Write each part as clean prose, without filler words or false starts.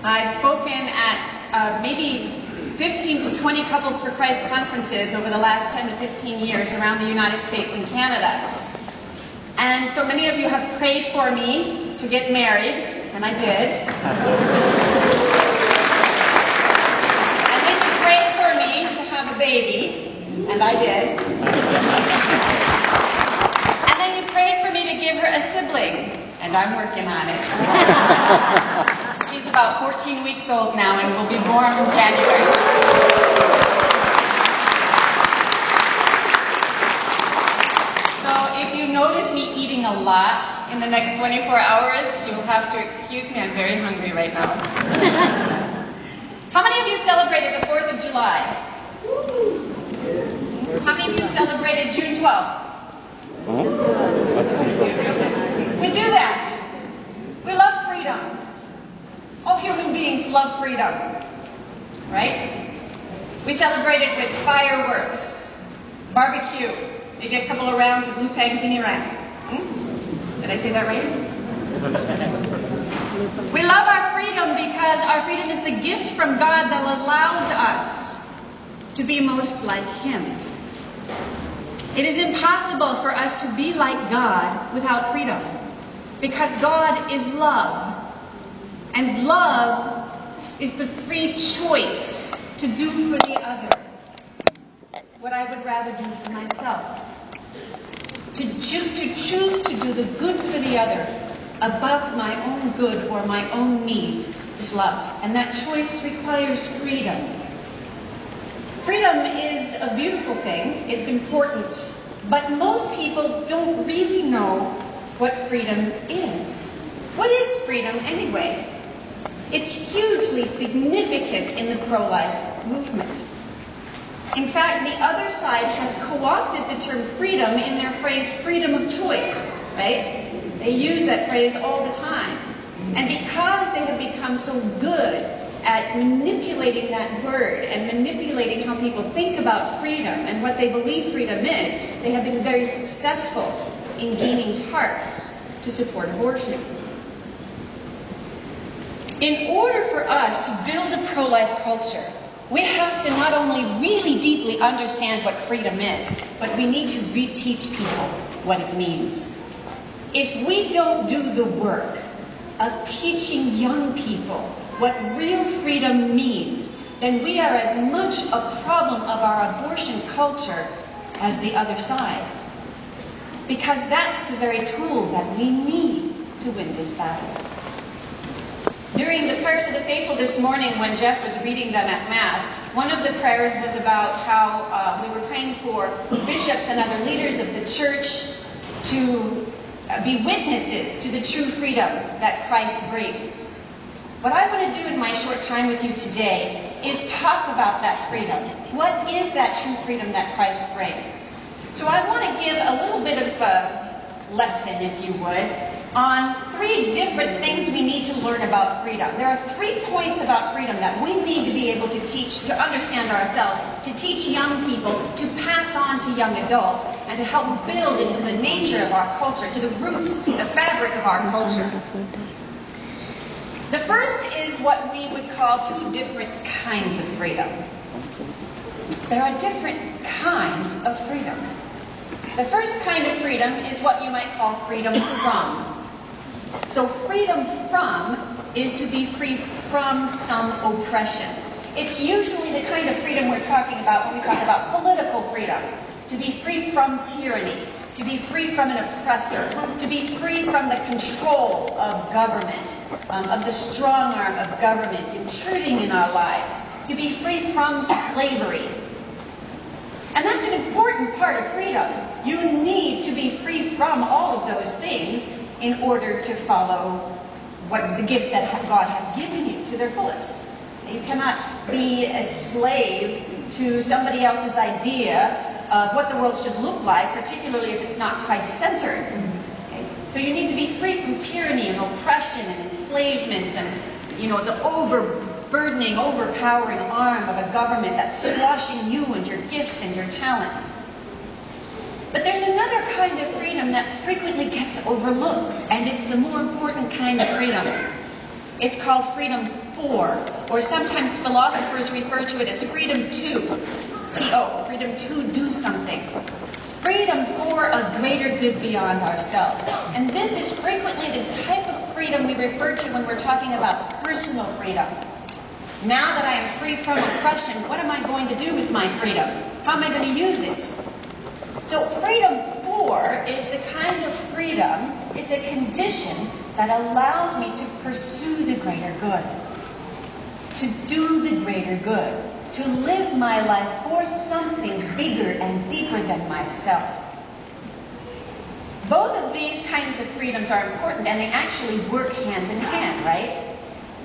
I've spoken at maybe 15 to 20 Couples for Christ conferences over the last 10 to 15 years around the United States and Canada. And so many of you have prayed for me to get married, and I did. And then you prayed for me to have a baby, and I did. And then you prayed for me to give her a sibling, and I'm working on it. She's about 14 weeks old now and will be born in January. So if you notice me eating a lot in the next 24 hours, you'll have to excuse me. I'm very hungry right now. How many of you celebrated the 4th of July? How many of you celebrated June 12th? We do that. We love freedom. All human beings love freedom, right? We celebrate it with fireworks, barbecue, maybe a couple of rounds of Blue Pankini Rang. Did I say that right? We love our freedom because our freedom is the gift from God that allows us to be most like Him. It is impossible for us to be like God without freedom, because God is love. And love is the free choice to do for the other what I would rather do for myself. To choose to do the good for the other above my own good or my own needs is love. And that choice requires freedom. Freedom is a beautiful thing. It's important. But most people don't really know what freedom is. What is freedom anyway? It's hugely significant in the pro-life movement. In fact, the other side has co-opted the term freedom in their phrase freedom of choice, right? They use that phrase all the time. And because they have become so good at manipulating that word and manipulating how people think about freedom and what they believe freedom is, they have been very successful in gaining hearts to support abortion. In order for us to build a pro-life culture, we have to not only really deeply understand what freedom is, but we need to reteach people what it means. If we don't do the work of teaching young people what real freedom means, then we are as much a problem of our abortion culture as the other side. Because that's the very tool that we need to win this battle. During the prayers of the faithful this morning, when Jeff was reading them at Mass, one of the prayers was about how we were praying for bishops and other leaders of the church to be witnesses to the true freedom that Christ brings. What I want to do in my short time with you today is talk about that freedom. What is that true freedom that Christ brings? So I want to give a little bit of a lesson, if you would, on 3 different things we need to learn about freedom. There are 3 points about freedom that we need to be able to teach, to understand ourselves, to teach young people, to pass on to young adults, and to help build into the nature of our culture, to the roots, the fabric of our culture. The first is what we would call 2 different kinds of freedom. There are different kinds of freedom. The first kind of freedom is what you might call freedom from. So freedom from is to be free from some oppression. It's usually the kind of freedom we're talking about when we talk about political freedom. To be free from tyranny, to be free from an oppressor, to be free from the control of government, of the strong arm of government intruding in our lives, to be free from slavery. And that's an important part of freedom. You need to be free from all of those things in order to follow what the gifts that God has given you to their fullest. You cannot be a slave to somebody else's idea of what the world should look like, particularly if it's not Christ-centered. Okay? So you need to be free from tyranny and oppression and enslavement and, the overburdening, overpowering arm of a government that's squashing you and your gifts and your talents. But there's another kind of freedom that frequently gets overlooked, and it's the more important kind of freedom. It's called freedom for, or sometimes philosophers refer to it as freedom to, T-O, freedom to do something. Freedom for a greater good beyond ourselves. And this is frequently the type of freedom we refer to when we're talking about personal freedom. Now that I am free from oppression, what am I going to do with my freedom? How am I going to use it? So freedom for is the kind of freedom, it's a condition that allows me to pursue the greater good, to do the greater good, to live my life for something bigger and deeper than myself. Both of these kinds of freedoms are important, and they actually work hand in hand, right?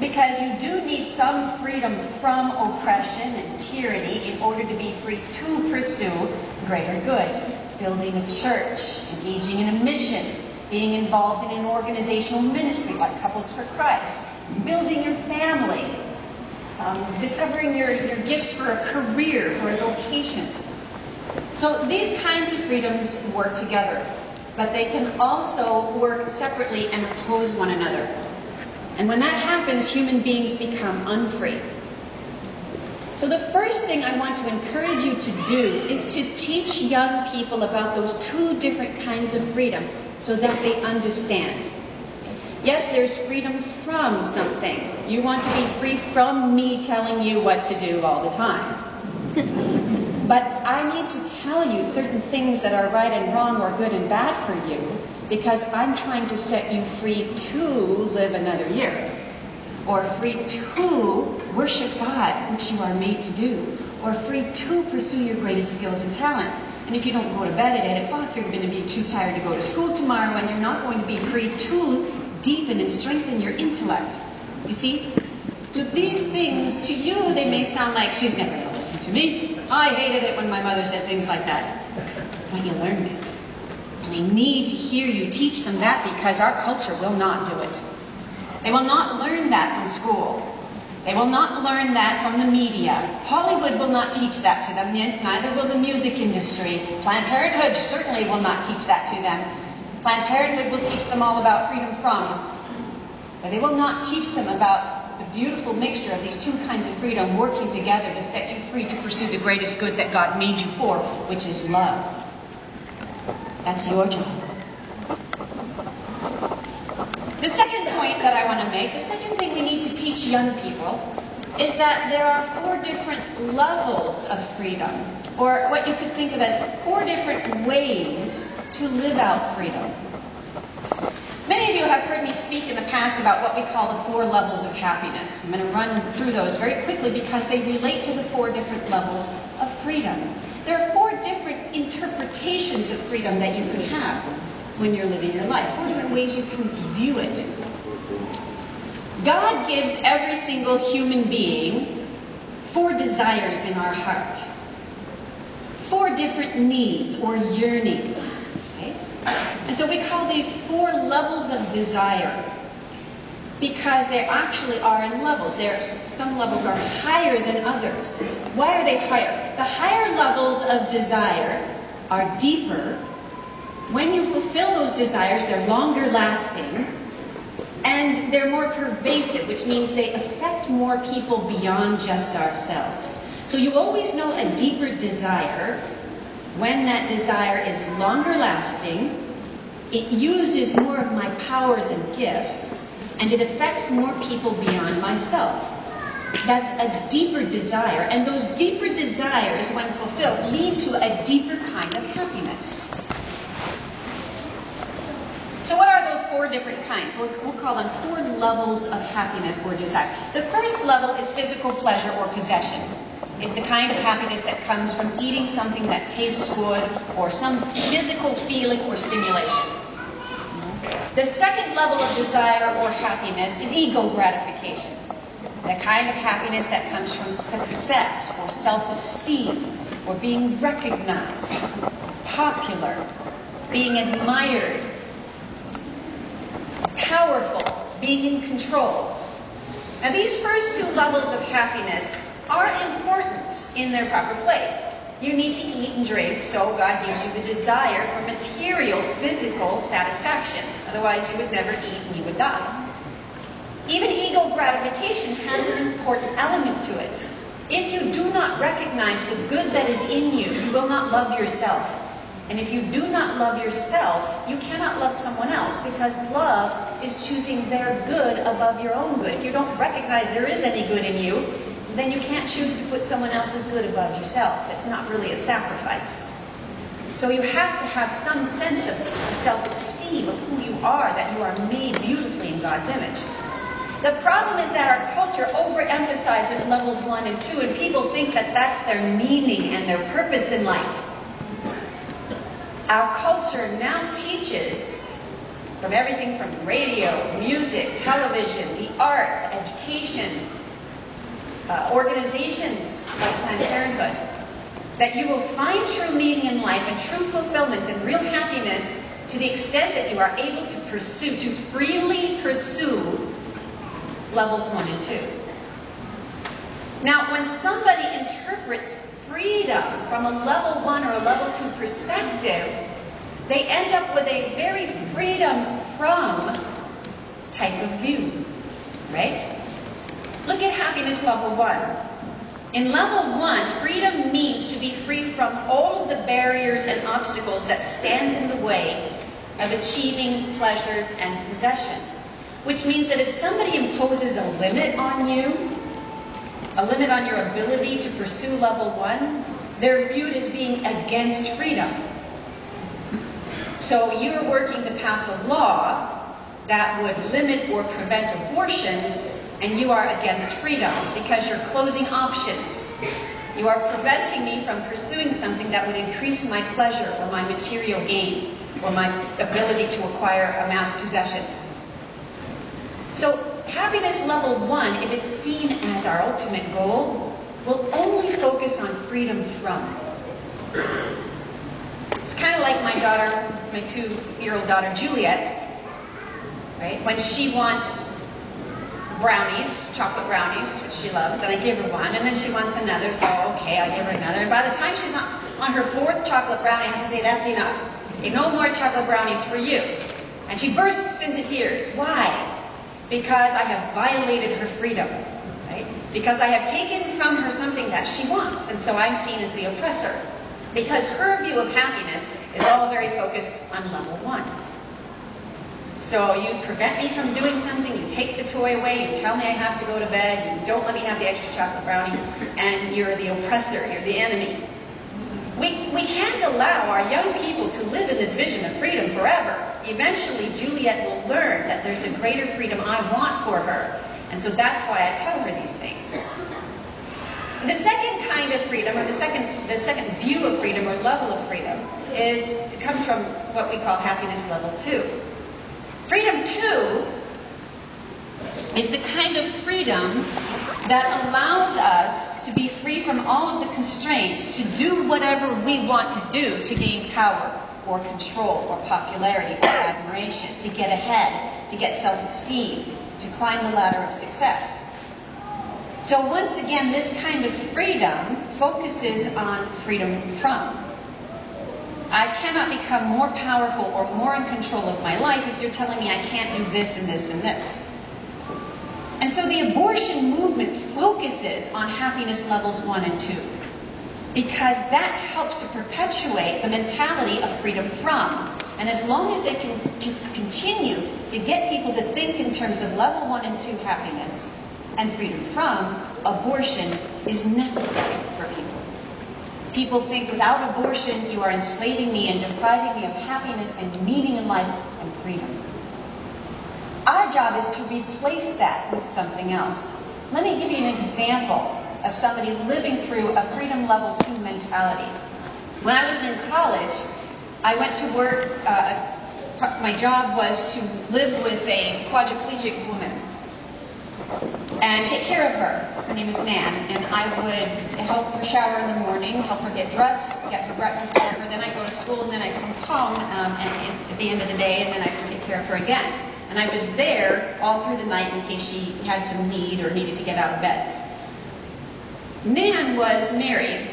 Because you do need some freedom from oppression and tyranny in order to be free to pursue greater goods. Building a church, engaging in a mission, being involved in an organizational ministry like Couples for Christ, building your family, discovering your gifts for a career, for a vocation. So these kinds of freedoms work together, but they can also work separately and oppose one another. And when that happens, human beings become unfree. So the first thing I want to encourage you to do is to teach young people about those two different kinds of freedom so that they understand. Yes, there's freedom from something. You want to be free from me telling you what to do all the time. But I need to tell you certain things that are right and wrong or good and bad for you because I'm trying to set you free to live another year, or free to worship God, which you are made to do, or free to pursue your greatest skills and talents. And if you don't go to bed at 8 o'clock, you're going to be too tired to go to school tomorrow, and you're not going to be free to deepen and strengthen your intellect. You see? So these things, to you, they may sound like, she's never going to listen to me. I hated it when my mother said things like that. But you learned it. And they need to hear you teach them that because our culture will not do it. They will not learn that from school. They will not learn that from the media. Hollywood will not teach that to them, neither will the music industry. Planned Parenthood certainly will not teach that to them. Planned Parenthood will teach them all about freedom from, but they will not teach them about the beautiful mixture of these two kinds of freedom working together to set you free to pursue the greatest good that God made you for, which is love. That's your job. The second point that I want to make, the second thing we need to teach young people, is that there are 4 different levels of freedom, or what you could think of as 4 different ways to live out freedom. Many of you have heard me speak in the past about what we call the 4 levels of happiness. I'm going to run through those very quickly because they relate to the 4 different levels of freedom. There are 4 different interpretations of freedom that you could have when you're living your life. 4 different ways you can view it. God gives every single human being 4 desires in our heart. 4 different needs or yearnings. Okay? And so we call these 4 levels of desire because they actually are in levels. Some levels are higher than others. Why are they higher? The higher levels of desire are deeper. When you fulfill those desires, they're longer lasting, and they're more pervasive, which means they affect more people beyond just ourselves. So you always know a deeper desire when that desire is longer lasting, it uses more of my powers and gifts, and it affects more people beyond myself. That's a deeper desire, and those deeper desires, when fulfilled, lead to a deeper kind of happiness. So what are those 4 different kinds? We'll call them 4 levels of happiness or desire. The first level is physical pleasure or possession. It's the kind of happiness that comes from eating something that tastes good or some physical feeling or stimulation. The second level of desire or happiness is ego gratification. The kind of happiness that comes from success or self-esteem or being recognized, popular, being admired, powerful, being in control. Now these first 2 levels of happiness are important in their proper place. You need to eat and drink, so God gives you the desire for material, physical satisfaction. Otherwise you would never eat and you would die. Even ego gratification has an important element to it. If you do not recognize the good that is in you, you will not love yourself. And if you do not love yourself, you cannot love someone else, because love is choosing their good above your own good. If you don't recognize there is any good in you, then you can't choose to put someone else's good above yourself. It's not really a sacrifice. So you have to have some sense of self-esteem of who you are, that you are made beautifully in God's image. The problem is that our culture overemphasizes levels 1 and 2, and people think that that's their meaning and their purpose in life. Our culture now teaches, from everything from radio, music, television, the arts, education, organizations like Planned Parenthood, that you will find true meaning in life and true fulfillment and real happiness to the extent that you are able to freely pursue levels 1 and 2. Now, when somebody interprets freedom from a level 1 or a level 2 perspective, they end up with a very freedom from type of view, right? Look at happiness level 1. In level 1, freedom means to be free from all of the barriers and obstacles that stand in the way of achieving pleasures and possessions. Which means that if somebody imposes a limit on you, a limit on your ability to pursue level 1, they're viewed as being against freedom. So you're working to pass a law that would limit or prevent abortions, and you are against freedom because you're closing options. You are preventing me from pursuing something that would increase my pleasure or my material gain or my ability to acquire amass possessions. So happiness level 1, if it's seen as our ultimate goal, will only focus on freedom from. It's kind of like my daughter, my 2-year-old daughter Juliet, right? When she wants brownies, chocolate brownies, which she loves, and I give her one, and then she wants another, so okay, I give her another. And by the time she's on her 4th chocolate brownie, I have to say, that's enough. Okay, no more chocolate brownies for you. And she bursts into tears. Why? Because I have violated her freedom, right? Because I have taken from her something that she wants, and so I'm seen as the oppressor. Because her view of happiness is all very focused on level 1. So you prevent me from doing something, you take the toy away, you tell me I have to go to bed, you don't let me have the extra chocolate brownie, and you're the oppressor, you're the enemy. We can't allow our young people to live in this vision of freedom forever. Eventually, Juliet will learn that there's a greater freedom I want for her. And so that's why I tell her these things. The second kind of freedom, or the second view of freedom or level of freedom, comes from what we call happiness level 2. Freedom 2 is the kind of freedom that allows us to be free from all of the constraints to do whatever we want to do to gain power or control or popularity or admiration, to get ahead, to get self-esteem, to climb the ladder of success. So once again, this kind of freedom focuses on freedom from. I cannot become more powerful or more in control of my life if you're telling me I can't do this and this and this. And so the abortion movement focuses on happiness levels 1 and 2, because that helps to perpetuate the mentality of freedom from. And as long as they can continue to get people to think in terms of level 1 and 2 happiness and freedom from, abortion is necessary for people. People think without abortion you are enslaving me and depriving me of happiness and meaning in life and freedom. Our job is to replace that with something else. Let me give you an example of somebody living through a freedom level 2 mentality. When I was in college, I went to work, my job was to live with a quadriplegic woman and take care of her. Her name is Nan, and I would help her shower in the morning, help her get dressed, get her breakfast for her, then I'd go to school, and then I'd come home at the end of the day, and then I would take care of her again. And I was there all through the night in case she had some need or needed to get out of bed. Nan was married,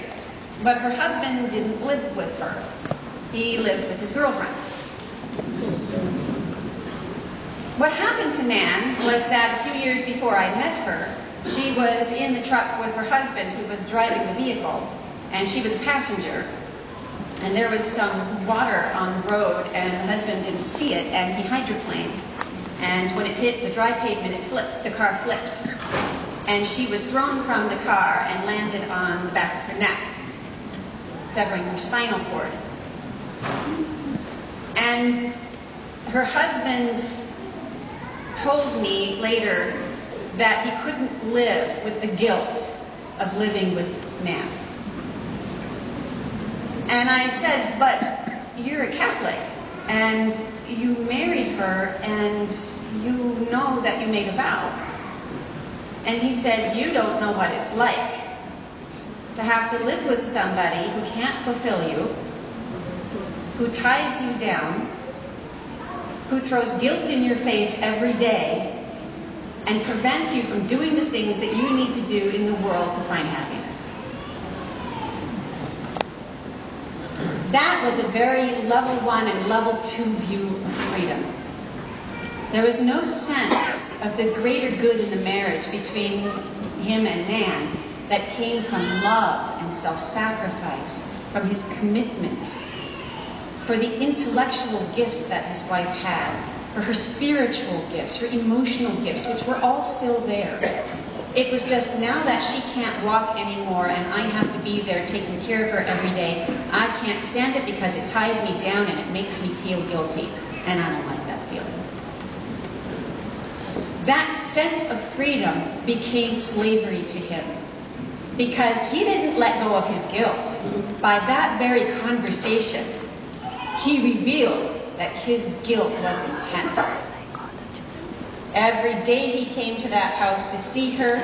but her husband didn't live with her. He lived with his girlfriend. What happened to Nan was that a few years before I met her, she was in the truck with her husband who was driving the vehicle, and she was a passenger. And there was some water on the road, and her husband didn't see it, and he hydroplaned. And when it hit the dry pavement, it flipped. The car flipped. And she was thrown from the car and landed on the back of her neck, severing her spinal cord. And her husband told me later that he couldn't live with the guilt of living with Nan. And I said, but you're a Catholic, and you married her, and you know that you made a vow. And he said, you don't know what it's like to have to live with somebody who can't fulfill you, who ties you down, who throws guilt in your face every day, and prevents you from doing the things that you need to do in the world to find happiness. That was a very level 1 and level 2 view of freedom. There was no sense of the greater good in the marriage between him and Nan that came from love and self-sacrifice, from his commitment, for the intellectual gifts that his wife had, for her spiritual gifts, her emotional gifts, which were all still there. It was just now that she can't walk anymore and I have to be there taking care of her every day, I can't stand it because it ties me down and it makes me feel guilty. And I don't like that feeling. That sense of freedom became slavery to him because he didn't let go of his guilt. By that very conversation, he revealed that his guilt was intense. Every day he came to that house to see her,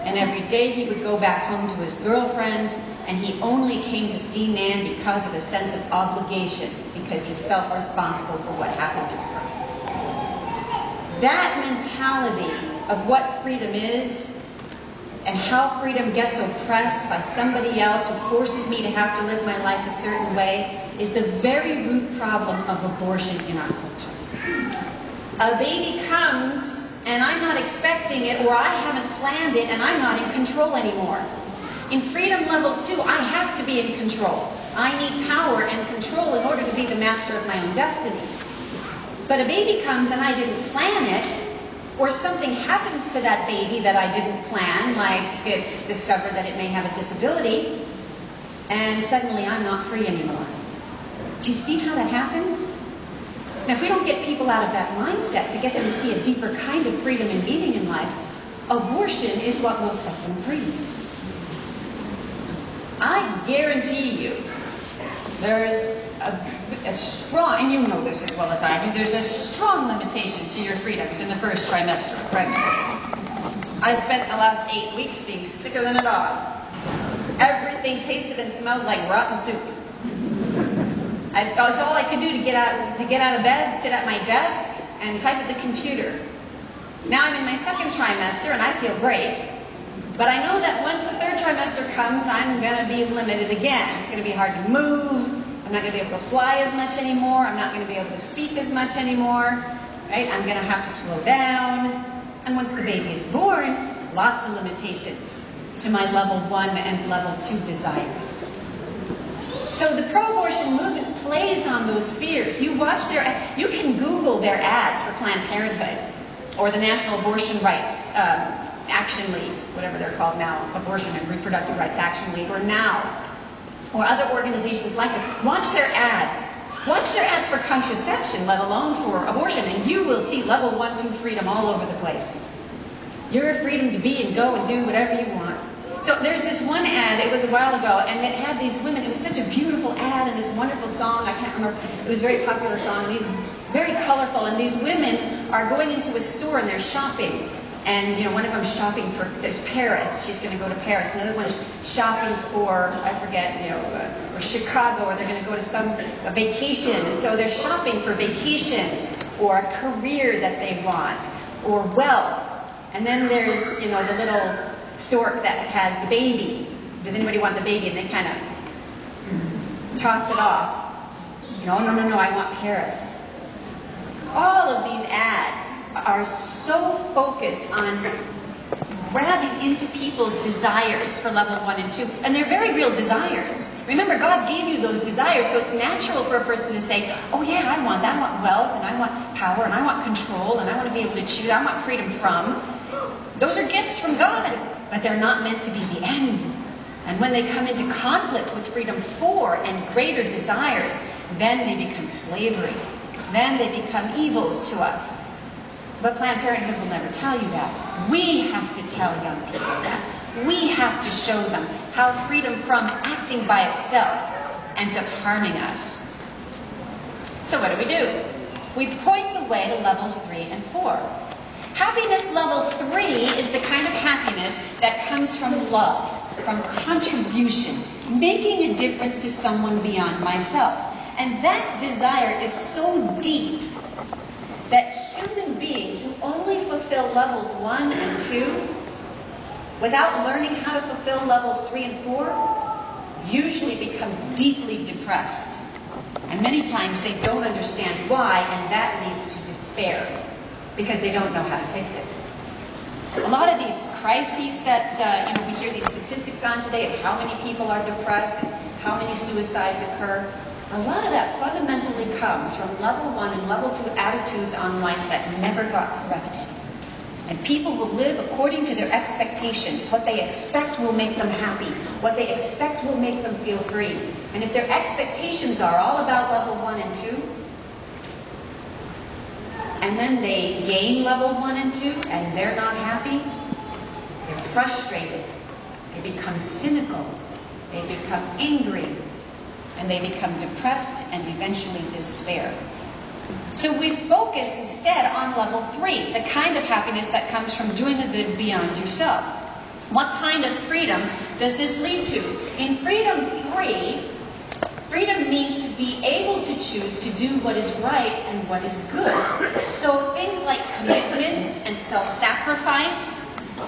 and every day he would go back home to his girlfriend, and he only came to see Nan because of a sense of obligation, because he felt responsible for what happened to her. That mentality of what freedom is, and how freedom gets oppressed by somebody else who forces me to have to live my life a certain way, is the very root problem of abortion in our culture. A baby comes, and I'm not expecting it, or I haven't planned it, and I'm not in control anymore. In freedom level 2, I have to be in control. I need power and control in order to be the master of my own destiny. But a baby comes, and I didn't plan it, or something happens to that baby that I didn't plan, like it's discovered that it may have a disability, and suddenly I'm not free anymore. Do you see how that happens? Now, if we don't get people out of that mindset to get them to see a deeper kind of freedom and meaning in life, abortion is what will set them free. I guarantee you, there's a strong, and you know this as well as I do, there's a strong limitation to your freedoms in the first trimester of pregnancy. I spent the last 8 weeks being sicker than a dog. Everything tasted and smelled like rotten soup. That's all I could do to get out of bed, sit at my desk, and type at the computer. Now I'm in my second trimester, and I feel great. But I know that once the third trimester comes, I'm going to be limited again. It's going to be hard to move. I'm not going to be able to fly as much anymore. I'm not going to be able to speak as much anymore. Right? I'm going to have to slow down. And once the baby is born, lots of limitations to my level 1 and level 2 desires. So the pro-abortion movement plays on those fears. You can Google their ads for Planned Parenthood or the National Abortion Rights Action League, whatever they're called now, Abortion and Reproductive Rights Action League, or NOW, or other organizations like this. Watch their ads. Watch their ads for contraception, let alone for abortion, and you will see level 1, 2 freedom all over the place. Your freedom to be and go and do whatever you want. So there's this one ad, it was a while ago, and it had these women, it was such a beautiful ad and this wonderful song, I can't remember, it was a very popular song, and these very colorful, and these women are going into a store and they're shopping. And, one of them's shopping for, there's Paris, she's going to go to Paris. Another one's shopping for, I forget, or Chicago, or they're going to go to a vacation. And so they're shopping for vacations, or a career that they want, or wealth. And then there's, the little stork that has the baby. Does anybody want the baby? And they kind of toss it off. No, I want Paris. All of these ads are so focused on grabbing into people's desires for level 1 and 2, and they're very real desires. Remember, God gave you those desires, so it's natural for a person to say, oh yeah, I want that. I want wealth, and I want power, and I want control, and I want to be able to choose. I want freedom from. Those are gifts from God, but they're not meant to be the end. And when they come into conflict with freedom for and greater desires, then they become slavery. Then they become evils to us. But Planned Parenthood will never tell you that. We have to tell young people that. We have to show them how freedom from acting by itself ends up harming us. So what do? We point the way to levels 3 and 4. Happiness level 3 is the kind of happiness that comes from love, from contribution, making a difference to someone beyond myself. And that desire is so deep that human beings who only fulfill levels 1 and 2, without learning how to fulfill levels 3 and 4, usually become deeply depressed. And many times they don't understand why, and that leads to despair, because they don't know how to fix it. A lot of these crises that we hear these statistics on today of how many people are depressed and how many suicides occur, a lot of that fundamentally comes from level 1 and level 2 attitudes on life that never got corrected. And people will live according to their expectations. What they expect will make them happy. What they expect will make them feel free. And if their expectations are all about level 1 and 2, and then they gain level 1 and 2, and they're not happy, they're frustrated, they become cynical, they become angry, and they become depressed and eventually despair. So we focus instead on level 3, the kind of happiness that comes from doing the good beyond yourself. What kind of freedom does this lead to? In freedom 3, freedom means to be able to choose to do what is right and what is good. So things like commitments and self-sacrifice,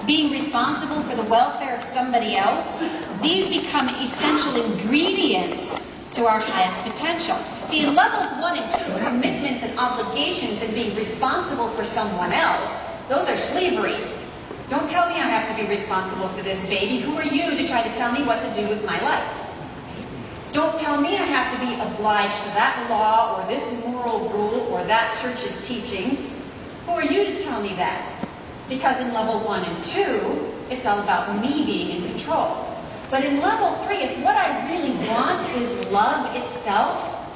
being responsible for the welfare of somebody else, these become essential ingredients to our highest potential. See, in levels 1 and 2, commitments and obligations and being responsible for someone else, those are slavery. Don't tell me I have to be responsible for this baby. Who are you to try to tell me what to do with my life? Don't tell me I have to be obliged to that law or this moral rule or that church's teachings. Who are you to tell me that? Because in level 1 and 2, it's all about me being in control. But in level 3, if what I really want is love itself,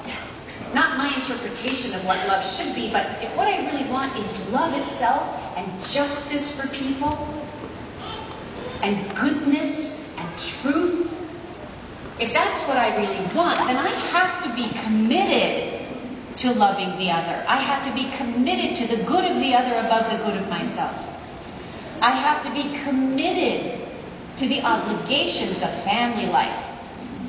not my interpretation of what love should be, but if what I really want is love itself and justice for people and goodness and truth, if that's what I really want, then I have to be committed to loving the other. I have to be committed to the good of the other above the good of myself. I have to be committed to the obligations of family life,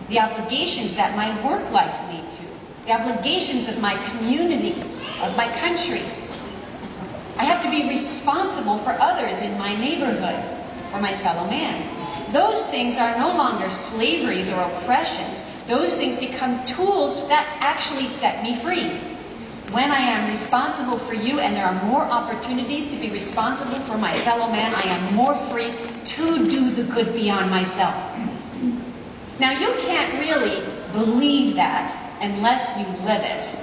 the obligations that my work life lead to, the obligations of my community, of my country. I have to be responsible for others in my neighborhood, for my fellow man. Those things are no longer slaveries or oppressions. Those things become tools that actually set me free. When I am responsible for you and there are more opportunities to be responsible for my fellow man, I am more free to do the good beyond myself. Now, you can't really believe that unless you live it.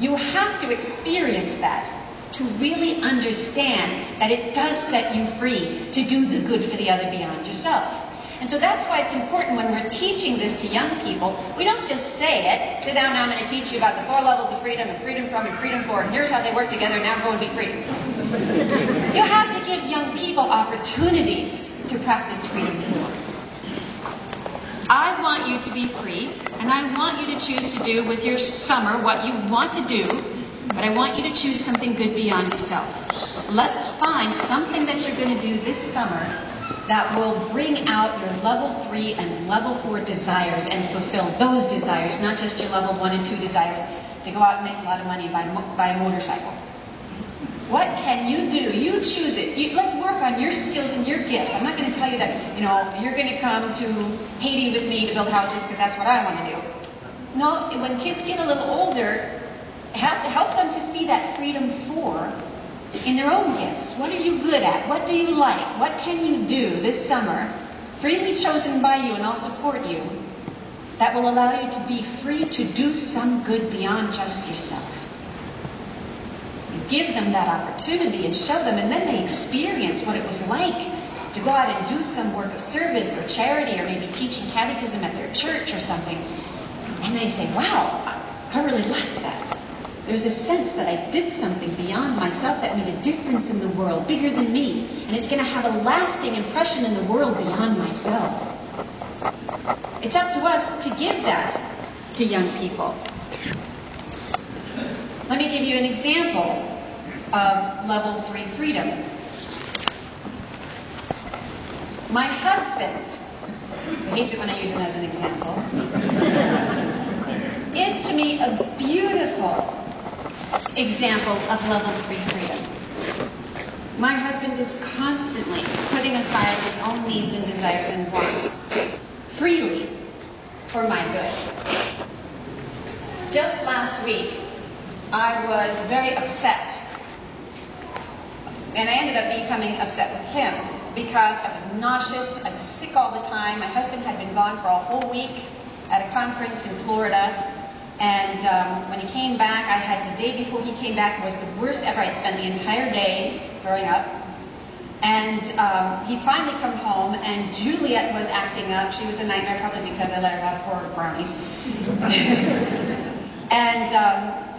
You have to experience that to really understand that it does set you free to do the good for the other beyond yourself. And so that's why it's important when we're teaching this to young people, we don't just say it, sit down, now I'm going to teach you about the 4 levels of freedom and freedom from and freedom for, and here's how they work together, now go and be free. You have to give young people opportunities to practice freedom for. I want you to be free, and I want you to choose to do with your summer what you want to do, but I want you to choose something good beyond yourself. Let's find something that you're going to do this summer that will bring out your level 3 and level 4 desires and fulfill those desires, not just your level 1 and 2 desires to go out and make a lot of money and buy a motorcycle. What can you do? You choose it. Let's work on your skills and your gifts. I'm not going to tell you that, you're going to come to Haiti with me to build houses because that's what I want to do. No, when kids get a little older, help them to see that freedom for in their own gifts. What are you good at? What do you like? What can you do this summer, freely chosen by you, and I'll support you, that will allow you to be free to do some good beyond just yourself? You give them that opportunity and show them, and then they experience what it was like to go out and do some work of service or charity, or maybe teaching catechism at their church or something. And they say, wow, I really like that. There's a sense that I did something beyond myself that made a difference in the world, bigger than me. And it's going to have a lasting impression in the world beyond myself. It's up to us to give that to young people. Let me give you an example of level 3 freedom. My husband, he hates it when I use him as an example, is to me a beautiful example of level 3 freedom. My husband is constantly putting aside his own needs and desires and wants freely for my good. Just last week, I was very upset, and I ended up becoming upset with him because I was nauseous, I was sick all the time. My husband had been gone for a whole week at a conference in Florida, and when he came back, I had the day before he came back was the worst ever. I'd spent the entire day throwing up, and he finally come home, and Juliet was acting up. She was a nightmare, probably because I let her have 4 brownies.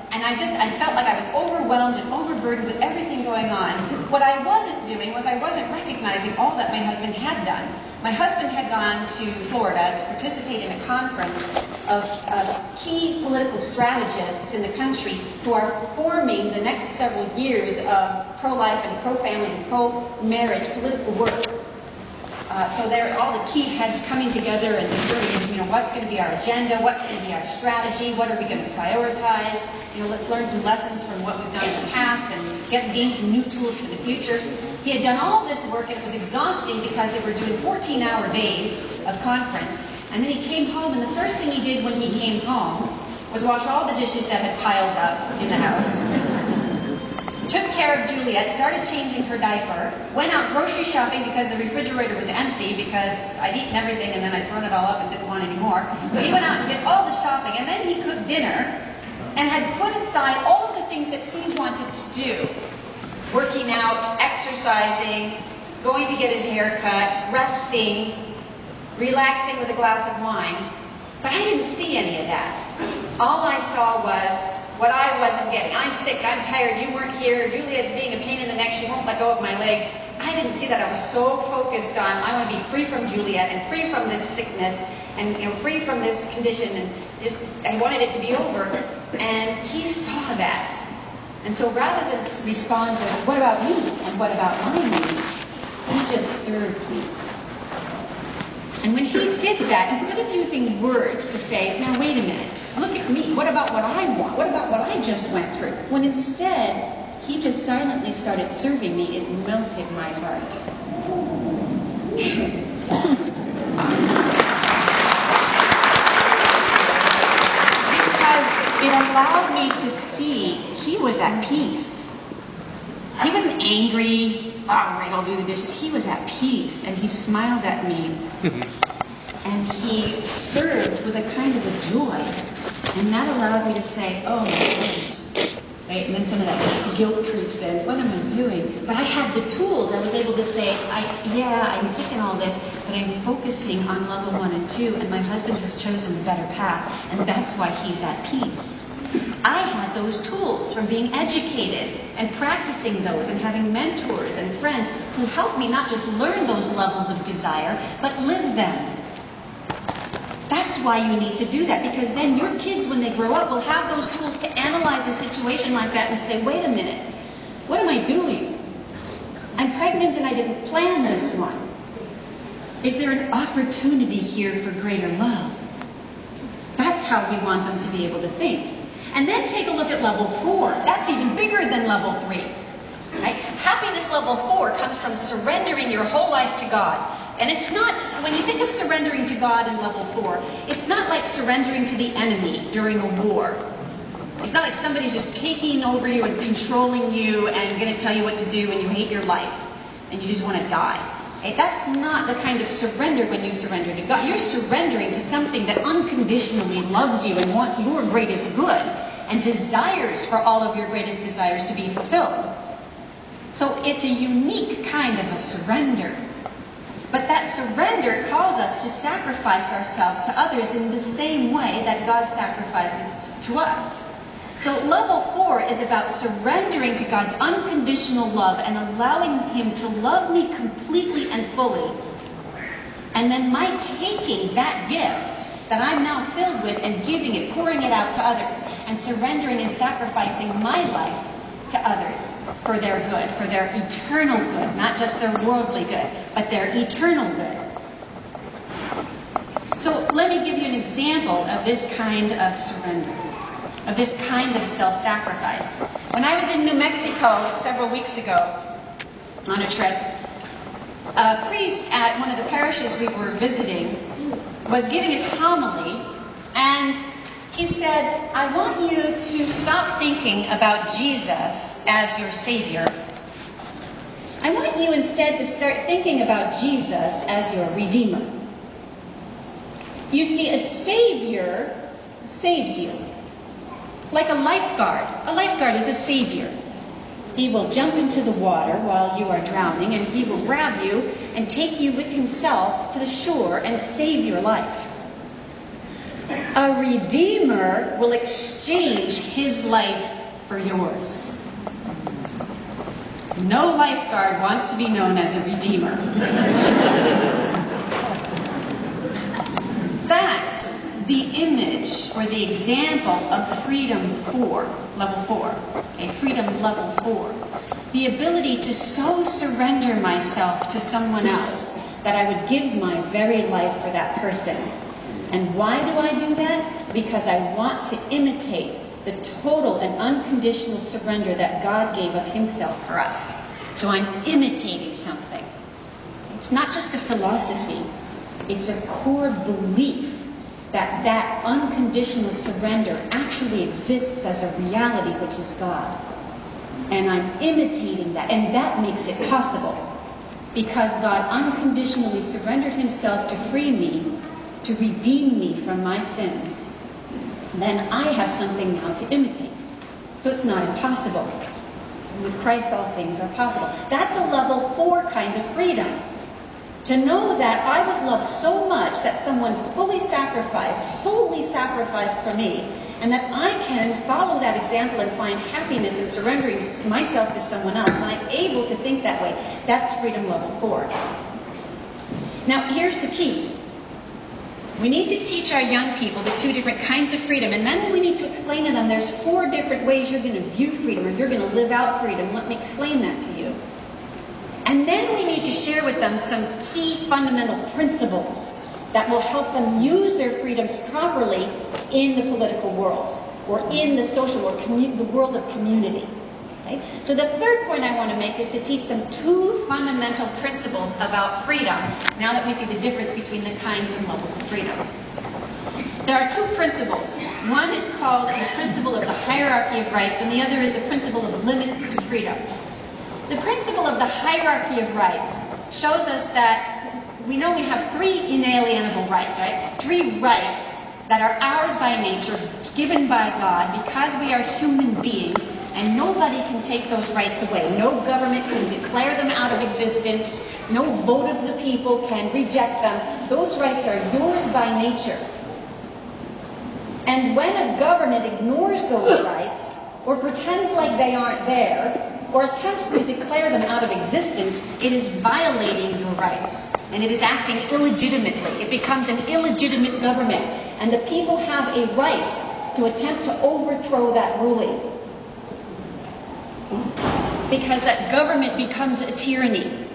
And I felt like I was overwhelmed and overburdened with everything going on. What I wasn't doing was I wasn't recognizing all that my husband had done. My husband had gone to Florida to participate in a conference of key political strategists in the country who are forming the next several years of pro-life and pro-family and pro-marriage political work. So they're all the key heads coming together and deciding, what's going to be our agenda, what's going to be our strategy, what are we going to prioritize, let's learn some lessons from what we've done in the past and gain some new tools for the future. He had done all this work, and it was exhausting because they were doing 14-hour days of conference. And then he came home, and the first thing he did when he came home was wash all the dishes that had piled up in the house. Took care of Juliet, started changing her diaper, went out grocery shopping because the refrigerator was empty because I'd eaten everything and then I'd thrown it all up and didn't want any more. So he went out and did all the shopping, and then he cooked dinner and had put aside all of the things that he wanted to do. Working out, exercising, going to get his hair cut, resting, relaxing with a glass of wine. But I didn't see any of that. All I saw was what I wasn't getting. I'm sick, I'm tired, you weren't here, Juliet's being a pain in the neck, she won't let go of my leg. I didn't see that. I was so focused on, I want to be free from Juliet and free from this sickness and free from this condition, and I wanted it to be over. And he saw that. And so rather than respond with, what about me and what about my needs, he just served me. And when he did that, instead of using words to say, now wait a minute, look at me, what about what I want? What about what I just went through? When instead, he just silently started serving me, it melted my heart. Because it allowed me to see he was at peace. He wasn't angry, all right, I'll do the dishes. He was at peace, and he smiled at me. And he served with a kind of a joy. And that allowed me to say, oh my gosh. Right? And then some of that guilt creeps in. What am I doing? But I had the tools. I was able to say, I'm sick and all this, but I'm focusing on level 1 and 2, and my husband has chosen the better path, and that's why he's at peace. I had those tools from being educated and practicing those and having mentors and friends who helped me not just learn those levels of desire, but live them. That's why you need to do that, because then your kids, when they grow up, will have those tools to analyze a situation like that and say, wait a minute, what am I doing? I'm pregnant and I didn't plan this one. Is there an opportunity here for greater love? That's how we want them to be able to think. And then take a look at level 4. That's even bigger than level 3. Right? Happiness level 4 comes from surrendering your whole life to God. And it's not, when you think of surrendering to God in level 4, it's not like surrendering to the enemy during a war. It's not like somebody's just taking over you and controlling you and going to tell you what to do and you hate your life and you just want to die. Okay? That's not the kind of surrender when you surrender to God. You're surrendering to something that unconditionally loves you and wants your greatest good and desires for all of your greatest desires to be fulfilled. So it's a unique kind of a surrender. But that surrender calls us to sacrifice ourselves to others in the same way that God sacrifices to us. So level 4 is about surrendering to God's unconditional love and allowing Him to love me completely and fully. And then my taking that gift that I'm now filled with and giving it, pouring it out to others, and surrendering and sacrificing my life to others for their good, for their eternal good, not just their worldly good, but their eternal good. So let me give you an example of this kind of surrender, of this kind of self-sacrifice. When I was in New Mexico several weeks ago on a trip, a priest at one of the parishes we were visiting was giving his homily, and he said, I want you to stop thinking about Jesus as your Savior. I want you instead to start thinking about Jesus as your Redeemer. You see, a Savior saves you. Like a lifeguard. A lifeguard is a savior. He will jump into the water while you are drowning, and he will grab you and take you with himself to the shore and save your life. A redeemer will exchange his life for yours. No lifeguard wants to be known as a redeemer. That's the image or the example of freedom 4, level 4. Okay, freedom level 4. The ability to so surrender myself to someone else that I would give my very life for that person. And why do I do that? Because I want to imitate the total and unconditional surrender that God gave of himself for us. So I'm imitating something. It's not just a philosophy. It's a core belief that that unconditional surrender actually exists as a reality, which is God. And I'm imitating that, and that makes it possible. Because God unconditionally surrendered himself to free me, to redeem me from my sins, then I have something now to imitate. So it's not impossible. With Christ, all things are possible. That's a level 4 kind of freedom. To know that I was loved so much that someone fully sacrificed, wholly sacrificed for me, and that I can follow that example and find happiness in surrendering myself to someone else, and I'm able to think that way. That's freedom level 4. Now, here's the key. We need to teach our young people the 2 different kinds of freedom, and then we need to explain to them there's 4 different ways you're going to view freedom, or you're going to live out freedom. Let me explain that to you. And then we need to share with them some key fundamental principles that will help them use their freedoms properly in the political world, or in the social or the world of community. Okay? So the third point I want to make is to teach them 2 fundamental principles about freedom, now that we see the difference between the kinds and levels of freedom. There are 2 principles. One is called the principle of the hierarchy of rights, and the other is the principle of limits to freedom. The principle of the hierarchy of rights shows us that we know we have 3 inalienable rights, right? 3 rights that are ours by nature, given by God, because we are human beings, and nobody can take those rights away. No government can declare them out of existence. No vote of the people can reject them. Those rights are yours by nature. And when a government ignores those rights, or pretends like they aren't there, or attempts to declare them out of existence, it is violating your rights. And it is acting illegitimately. It becomes an illegitimate government. And the people have a right to attempt to overthrow that ruling. Because that government becomes a tyranny.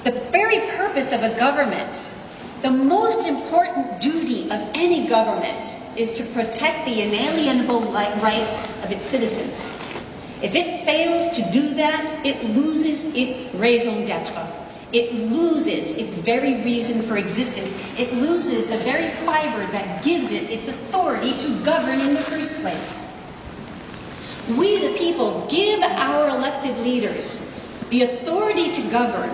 The very purpose of a government, the most important duty of any government, is to protect the inalienable rights of its citizens. If it fails to do that, it loses its raison d'etre. It loses its very reason for existence. It loses the very fiber that gives it its authority to govern in the first place. We, the people, give our elected leaders the authority to govern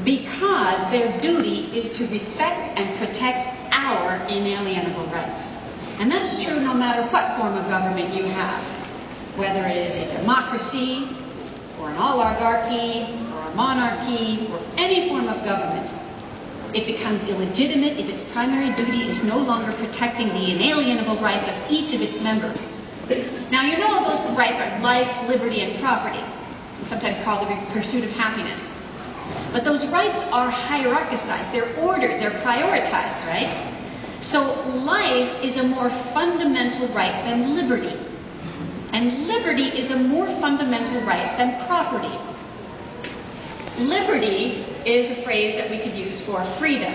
because their duty is to respect and protect our inalienable rights. And that's true no matter what form of government you have, whether it is a democracy, or an oligarchy, or a monarchy, or any form of government. It becomes illegitimate if its primary duty is no longer protecting the inalienable rights of each of its members. Now, you know those rights are life, liberty, and property, sometimes called the pursuit of happiness. But those rights are hierarchicized, they're ordered, they're prioritized, right? So life is a more fundamental right than liberty. And liberty is a more fundamental right than property. Liberty is a phrase that we could use for freedom.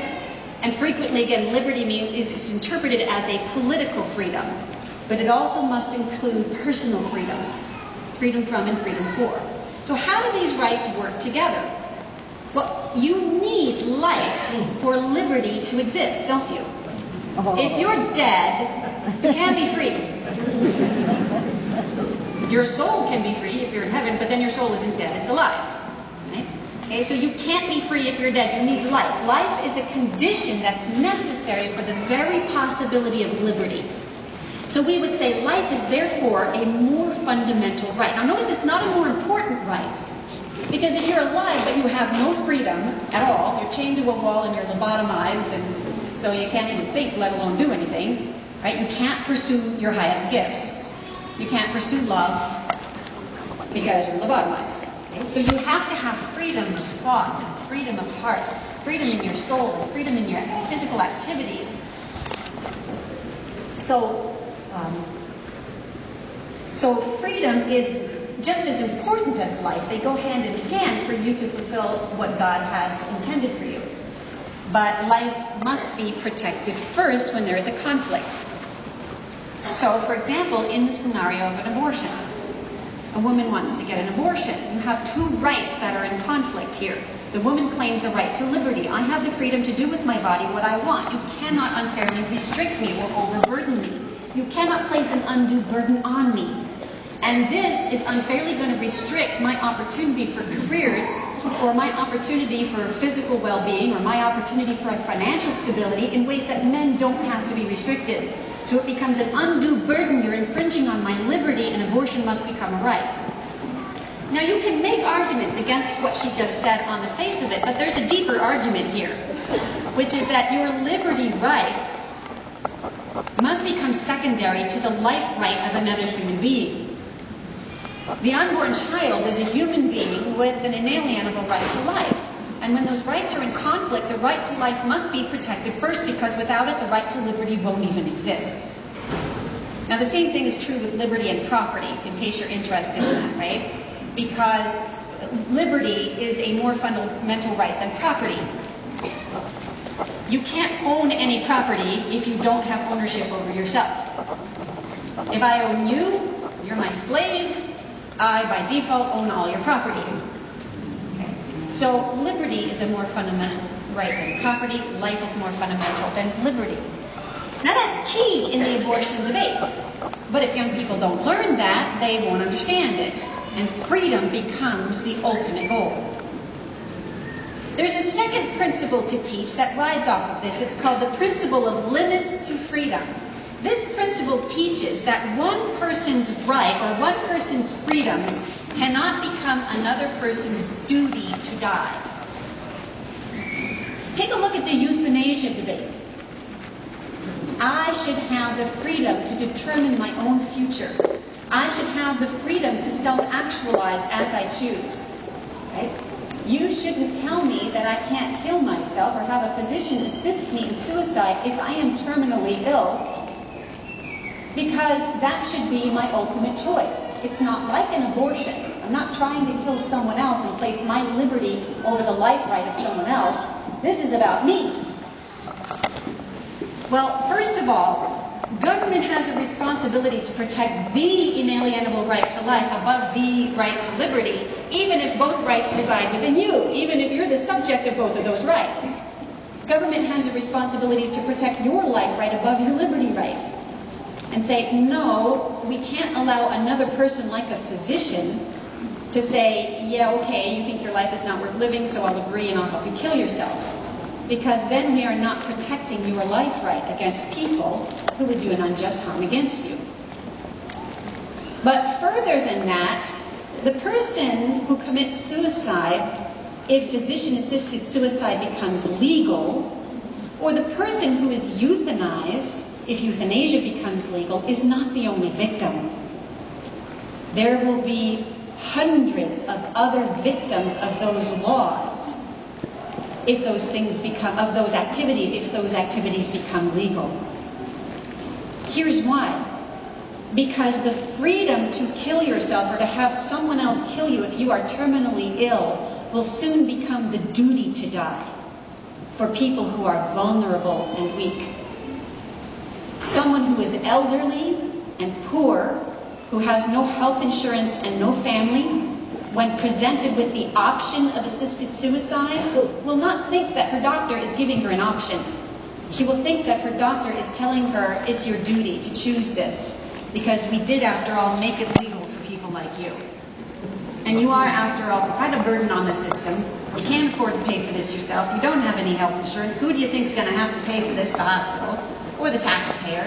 And frequently, again, liberty is interpreted as a political freedom. But it also must include personal freedoms. Freedom from and freedom for. So how do these rights work together? Well, you need life for liberty to exist, don't you? If you're dead, you can't be free. Your soul can be free if you're in heaven, but then your soul isn't dead, it's alive. Right? Okay, so you can't be free if you're dead, you need life. Life is a condition that's necessary for the very possibility of liberty. So we would say life is therefore a more fundamental right. Now notice it's not a more important right. Because if you're alive but you have no freedom at all, you're chained to a wall and you're lobotomized, and so you can't even think, let alone do anything, right? You can't pursue your highest gifts. You can't pursue love because you're lobotomized. Okay? So you have to have freedom of thought and freedom of heart, freedom in your soul, and freedom in your physical activities. So freedom is just as important as life. They go hand in hand for you to fulfill what God has intended for you. But life must be protected first when there is a conflict. So, for example, in the scenario of an abortion, a woman wants to get an abortion. You have two rights that are in conflict here. The woman claims a right to liberty. I have the freedom to do with my body what I want. You cannot unfairly restrict me or overburden me. You cannot place an undue burden on me. And this is unfairly going to restrict my opportunity for careers, or my opportunity for physical well-being, or my opportunity for financial stability in ways that men don't have to be restricted. So it becomes an undue burden. You're infringing on my liberty, and abortion must become a right. Now you can make arguments against what she just said on the face of it, but there's a deeper argument here, which is that your liberty rights must become secondary to the life right of another human being. The unborn child is a human being with an inalienable right to life. And when those rights are in conflict, the right to life must be protected first, because without it, the right to liberty won't even exist. Now, the same thing is true with liberty and property, in case you're interested in that, right? Because liberty is a more fundamental right than property. You can't own any property if you don't have ownership over yourself. If I own you, you're my slave. I, by default, own all your property. Okay. So liberty is a more fundamental right than property. Life is more fundamental than liberty. Now that's key in the abortion debate. But if young people don't learn that, they won't understand it. And freedom becomes the ultimate goal. There's a second principle to teach that rides off of this. It's called the principle of limits to freedom. This principle teaches that one person's right or one person's freedoms cannot become another person's duty to die. Take a look at the euthanasia debate. I should have the freedom to determine my own future. I should have the freedom to self-actualize as I choose. Right? You shouldn't tell me that I can't kill myself or have a physician assist me in suicide if I am terminally ill, because that should be my ultimate choice. It's not like an abortion. I'm not trying to kill someone else and place my liberty over the life right of someone else. This is about me. Well, first of all, government has a responsibility to protect the inalienable right to life above the right to liberty, even if both rights reside within you, even if you're the subject of both of those rights. Government has a responsibility to protect your life right above your liberty right. and say, no, we can't allow another person like a physician to say, yeah, okay, you think your life is not worth living, so I'll agree and I'll help you kill yourself. Because then we are not protecting your life right against people who would do an unjust harm against you. But further than that, the person who commits suicide, if physician-assisted suicide becomes legal, or the person who is euthanized, if euthanasia becomes legal, is not the only victim. There will be hundreds of other victims of those laws if those things become, of those activities, if those activities become legal. Here's why. Because the freedom to kill yourself or to have someone else kill you if you are terminally ill will soon become the duty to die for people who are vulnerable and weak. Someone who is elderly and poor, who has no health insurance and no family, when presented with the option of assisted suicide, will not think that her doctor is giving her an option. She will think that her doctor is telling her, it's your duty to choose this, because we did, after all, make it legal for people like you. And you are, after all, quite a burden on the system. You can't afford to pay for this yourself. You don't have any health insurance. Who do you think is going to have to pay for this? The hospital or the taxpayer?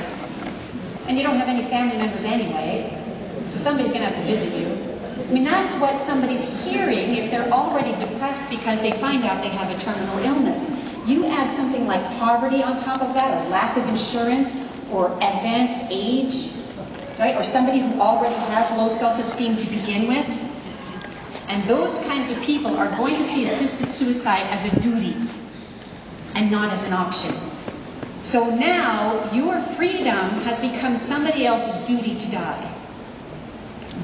And you don't have any family members anyway, so somebody's going to have to visit you. I mean, that's what somebody's hearing if they're already depressed because they find out they have a terminal illness. You add something like poverty on top of that, or lack of insurance, or advanced age, right? Or somebody who already has low self-esteem to begin with. And those kinds of people are going to see assisted suicide as a duty and not as an option. So now your freedom has become somebody else's duty to die.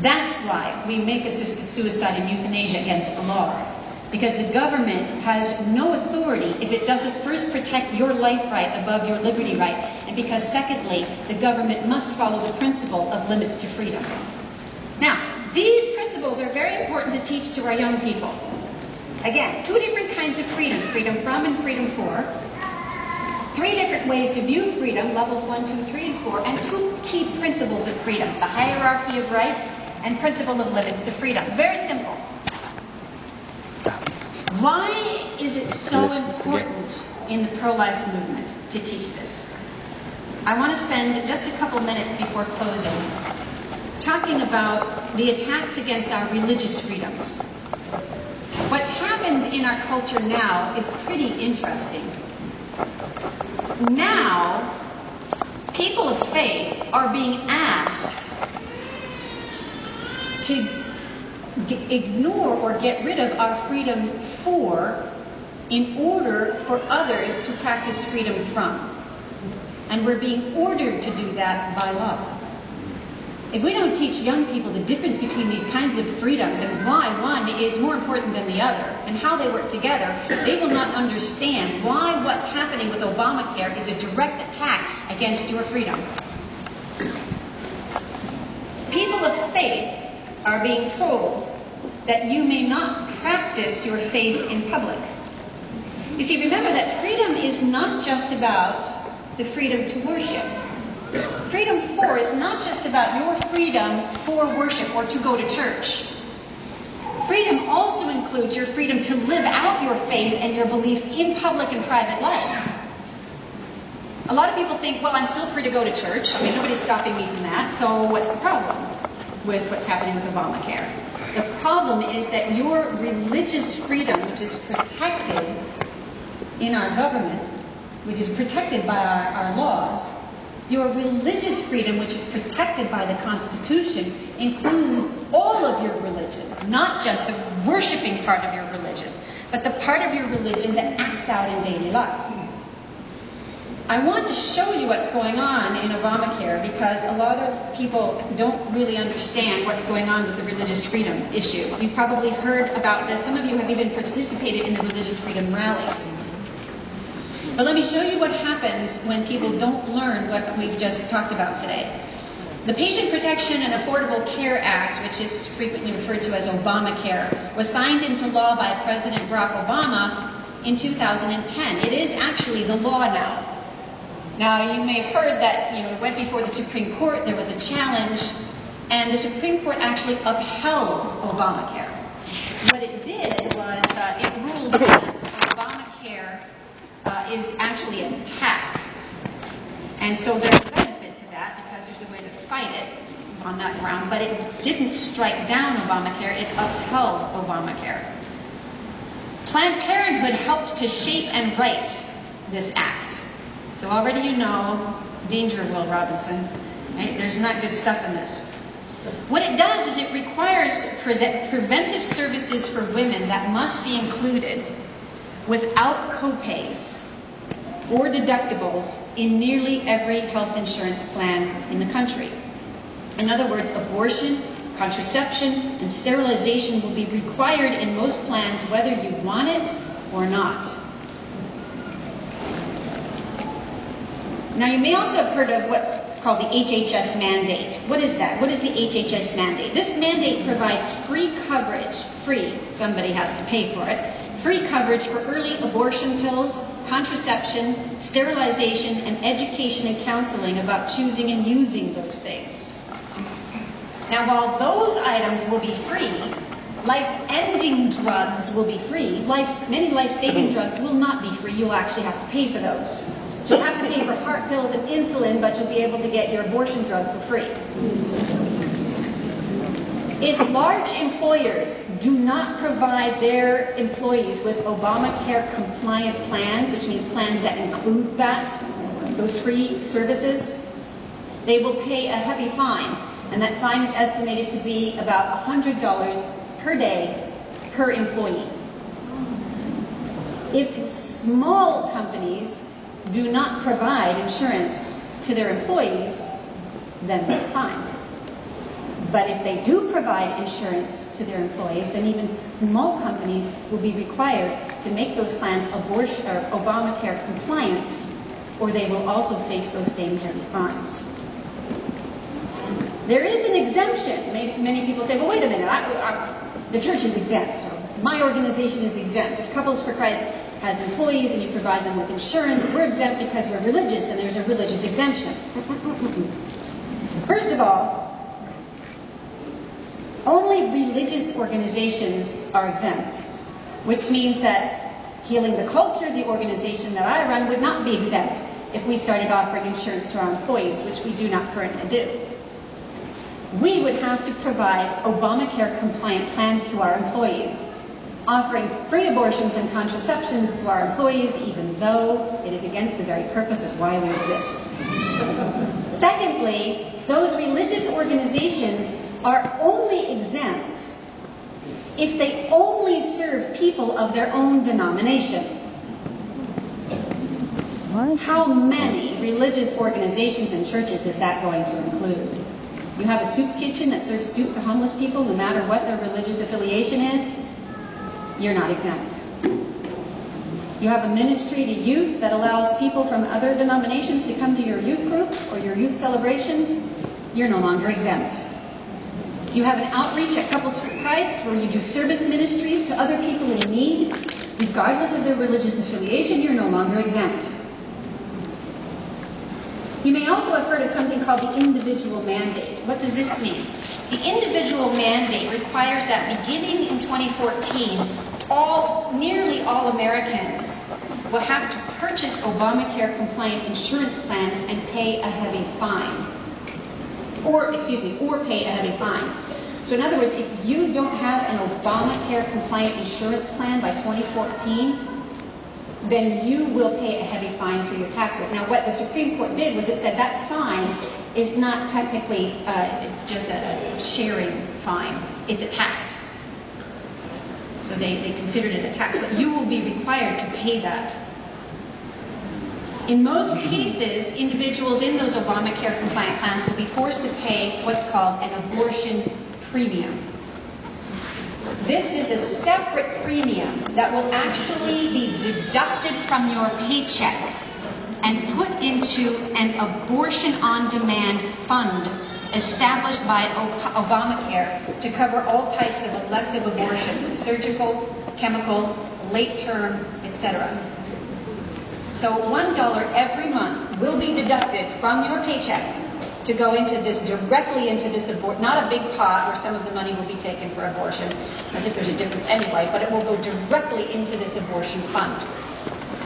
That's why we make assisted suicide and euthanasia against the law. Because the government has no authority if it doesn't first protect your life right above your liberty right. And because secondly, the government must follow the principle of limits to freedom. Now, these principles are very important to teach to our young people. Again, two different kinds of freedom, freedom from and freedom for. Three different ways to view freedom, levels 1, 2, 3, and 4, and two key principles of freedom, the hierarchy of rights and principle of limits to freedom. Very simple. Why is it so important in the pro-life movement to teach this? I want to spend just a couple minutes before closing talking about the attacks against our religious freedoms. What's happened in our culture now is pretty interesting. Now, people of faith are being asked to ignore or get rid of our freedom for in order for others to practice freedom from. And we're being ordered to do that by law. If we don't teach young people the difference between these kinds of freedoms and why one is more important than the other and how they work together, they will not understand why what's happening with Obamacare is a direct attack against your freedom. People of faith are being told that you may not practice your faith in public. You see, remember that freedom is not just about the freedom to worship. Freedom for is not just about your freedom for worship or to go to church. Freedom also includes your freedom to live out your faith and your beliefs in public and private life. A lot of people think, well, I'm still free to go to church. I mean, nobody's stopping me from that, so what's the problem with what's happening with Obamacare? The problem is that your religious freedom, which is protected in our government, which is protected by our laws, your religious freedom, which is protected by the Constitution, includes all of your religion, not just the worshiping part of your religion, but the part of your religion that acts out in daily life. I want to show you what's going on in Obamacare because a lot of people don't really understand what's going on with the religious freedom issue. You've probably heard about this. Some of you have even participated in the religious freedom rallies. But let me show you what happens when people don't learn what we've just talked about today. The Patient Protection and Affordable Care Act, which is frequently referred to as Obamacare, was signed into law by President Barack Obama in 2010. It is actually the law now. Now, you may have heard that, it went before the Supreme Court, there was a challenge, and the Supreme Court actually upheld Obamacare. What it did was it ruled that Obamacare is actually a tax. And so there's a benefit to that because there's a way to fight it on that ground, but it didn't strike down Obamacare, it upheld Obamacare. Planned Parenthood helped to shape and write this act. So already you know, danger, Will Robinson, right? There's not good stuff in this. What it does is it requires preventive services for women that must be included without copays or deductibles in nearly every health insurance plan in the country. In other words, abortion, contraception, and sterilization will be required in most plans whether you want it or not. Now, you may also have heard of what's called the HHS mandate. What is that? What is the HHS mandate? This mandate provides free coverage, somebody has to pay for it, free coverage for early abortion pills, contraception, sterilization, and education and counseling about choosing and using those things. Now, while those items will be free, life-ending drugs will be free. Many life-saving drugs will not be free. You'll actually have to pay for those. So you have to pay for heart pills and insulin, but you'll be able to get your abortion drug for free. If large employers do not provide their employees with Obamacare-compliant plans, which means plans that include those free services, they will pay a heavy fine. And that fine is estimated to be about $100 per day per employee. If small companies do not provide insurance to their employees, then that's fine. But if they do provide insurance to their employees, then even small companies will be required to make those plans Obamacare compliant, or they will also face those same heavy fines. There is an exemption. Many people say, well, wait a minute, the church is exempt. My organization is exempt. If Couples for Christ has employees and you provide them with insurance, we're exempt because we're religious and there's a religious exemption. First of all, only religious organizations are exempt, which means that Healing the Culture, the organization that I run, would not be exempt if we started offering insurance to our employees, which we do not currently do. We would have to provide Obamacare-compliant plans to our employees, offering free abortions and contraceptions to our employees, even though it is against the very purpose of why we exist. Secondly, those religious organizations are only exempt if they only serve people of their own denomination. What? How many religious organizations and churches is that going to include? You have a soup kitchen that serves soup to homeless people no matter what their religious affiliation is? You're not exempt. You have a ministry to youth that allows people from other denominations to come to your youth group or your youth celebrations? You're no longer exempt. You have an outreach at Couples for Christ where you do service ministries to other people in need, regardless of their religious affiliation. You're no longer exempt. You may also have heard of something called the individual mandate. What does this mean? The individual mandate requires that beginning in 2014, nearly all Americans will have to purchase Obamacare-compliant insurance plans and pay a heavy fine. Or pay a heavy fine. So in other words, if you don't have an Obamacare-compliant insurance plan by 2014, then you will pay a heavy fine for your taxes. Now, what the Supreme Court did was it said that fine is not technically just a sharing fine. It's a tax. So they considered it a tax, but you will be required to pay that. In most cases, individuals in those Obamacare-compliant plans will be forced to pay what's called an abortion premium. This is a separate premium that will actually be deducted from your paycheck and put into an abortion on-demand fund established by Obamacare to cover all types of elective abortions, surgical, chemical, late term, etc. So $1 every month will be deducted from your paycheck to go into this, directly into this abortion, not a big pot where some of the money will be taken for abortion, as if there's a difference anyway, but it will go directly into this abortion fund.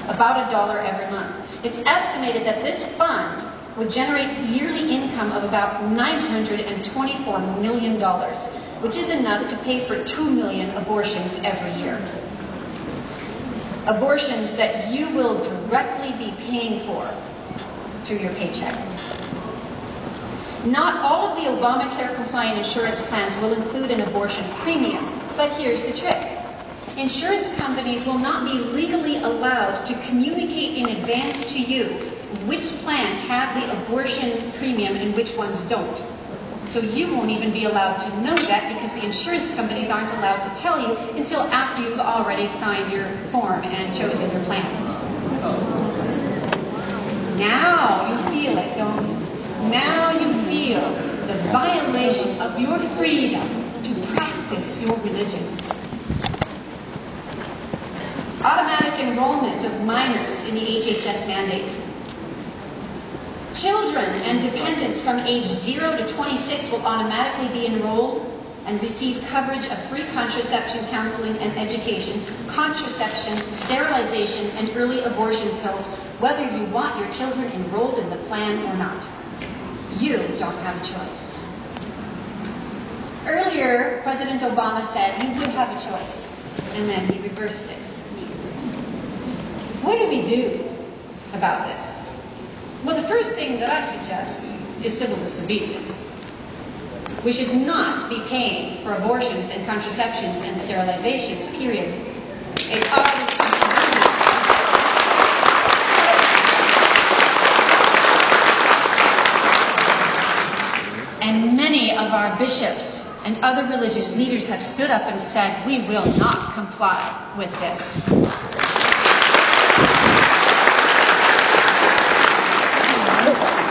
About $1 every month. It's estimated that this fund would generate yearly income of about $924 million, which is enough to pay for 2 million abortions every year. Abortions that you will directly be paying for through your paycheck. Not all of the Obamacare compliant insurance plans will include an abortion premium, but here's the trick. Insurance companies will not be legally allowed to communicate in advance to you which plans have the abortion premium and which ones don't. So you won't even be allowed to know that because the insurance companies aren't allowed to tell you until after you've already signed your form and chosen your plan. Now you feel it, don't you? Now you feel the violation of your freedom to practice your religion. Automatic enrollment of minors in the HHS mandate. Children and dependents from age 0 to 26 will automatically be enrolled and receive coverage of free contraception counseling and education, contraception, sterilization, and early abortion pills, whether you want your children enrolled in the plan or not. You don't have a choice. Earlier, President Obama said you would have a choice, and then he reversed it. What do we do about this? Well, the first thing that I suggest is civil disobedience. We should not be paying for abortions and contraceptions and sterilizations, period. It's our responsibility. And many of our bishops and other religious leaders have stood up and said, we will not comply with this.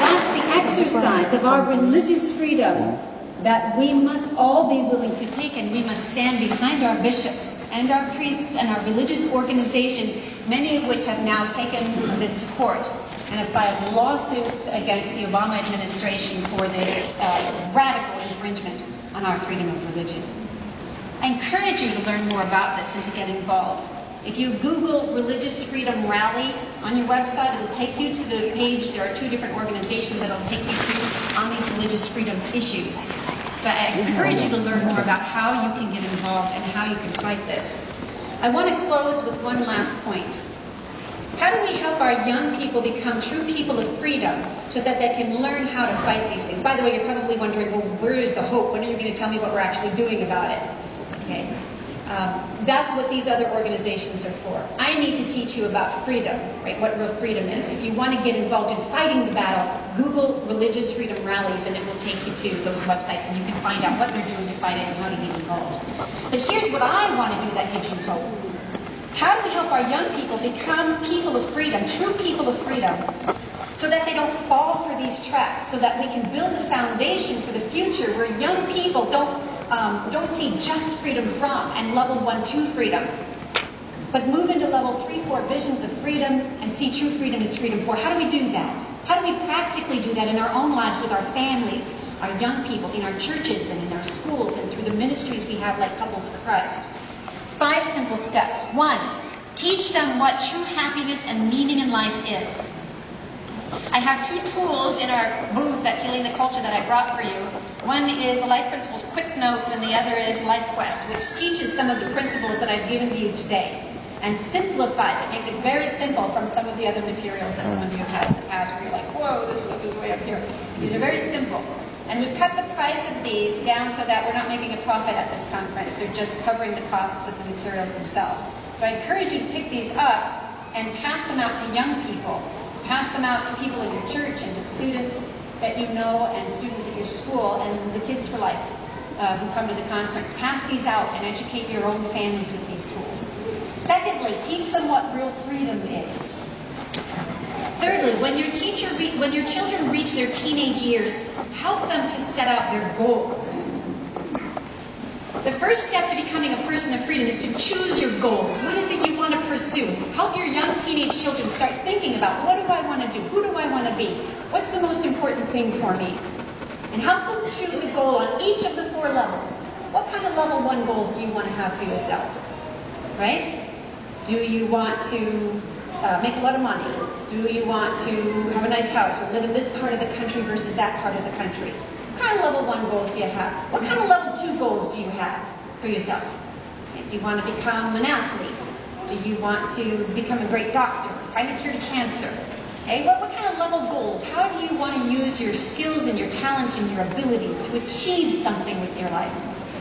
That's the exercise of our religious freedom that we must all be willing to take, and we must stand behind our bishops and our priests and our religious organizations, many of which have now taken this to court and have filed lawsuits against the Obama administration for this radical infringement on our freedom of religion. I encourage you to learn more about this and to get involved. If you Google Religious Freedom Rally on your website, it will take you to the page. There are 2 different organizations that will take you to on these religious freedom issues. So I encourage you to learn more about how you can get involved and how you can fight this. I want to close with one last point. How do we help our young people become true people of freedom so that they can learn how to fight these things? By the way, you're probably wondering, well, where is the hope? When are you going to tell me what we're actually doing about it? Okay. That's what these other organizations are for. I need to teach you about freedom, right? What real freedom is. If you want to get involved in fighting the battle, Google religious freedom rallies and it will take you to those websites and you can find out what they're doing to fight it and how to get involved. But here's what I want to do that gives you hope. How do we help our young people become people of freedom, true people of freedom, so that they don't fall for these traps, so that we can build a foundation for the future where young people don't see just freedom from and level 1-2 freedom, but move into level 3-4 visions of freedom and see true freedom as freedom 4. How do we do that? How do we practically do that in our own lives with our families, our young people, in our churches and in our schools and through the ministries we have like Couples for Christ? 5 simple steps. 1, teach them what true happiness and meaning in life is. I have 2 tools in our booth at Healing the Culture that I brought for you. One is Life Principles Quick Notes, and the other is Life Quest, which teaches some of the principles that I've given to you today and simplifies it, makes it very simple from some of the other materials that some of you have had in the past where you're like, whoa, this stuff is way up here. These are very simple. And we've cut the price of these down so that we're not making a profit at this conference. They're just covering the costs of the materials themselves. So I encourage you to pick these up and pass them out to young people. Pass them out to people in your church and to students that you know and students at your school and the Kids for Life who come to the conference. Pass these out and educate your own families with these tools. Secondly, teach them what real freedom is. Thirdly, when your children reach their teenage years, help them to set out their goals. The first step to becoming a person of freedom is to choose your goals. What is it you want to pursue? Help your young teenage children start thinking about, what do I want to do? Who do I want to be? What's the most important thing for me? And help them choose a goal on each of the 4 levels. What kind of level 1 goals do you want to have for yourself? Right? Do you want to make a lot of money? Do you want to have a nice house or live in this part of the country versus that part of the country? What kind of level 1 goals do you have? What kind of level 2 goals do you have for yourself? Do you want to become an athlete? Do you want to become a great doctor? Find a cure to cancer? Okay, what kind of level goals? How do you want to use your skills and your talents and your abilities to achieve something with your life?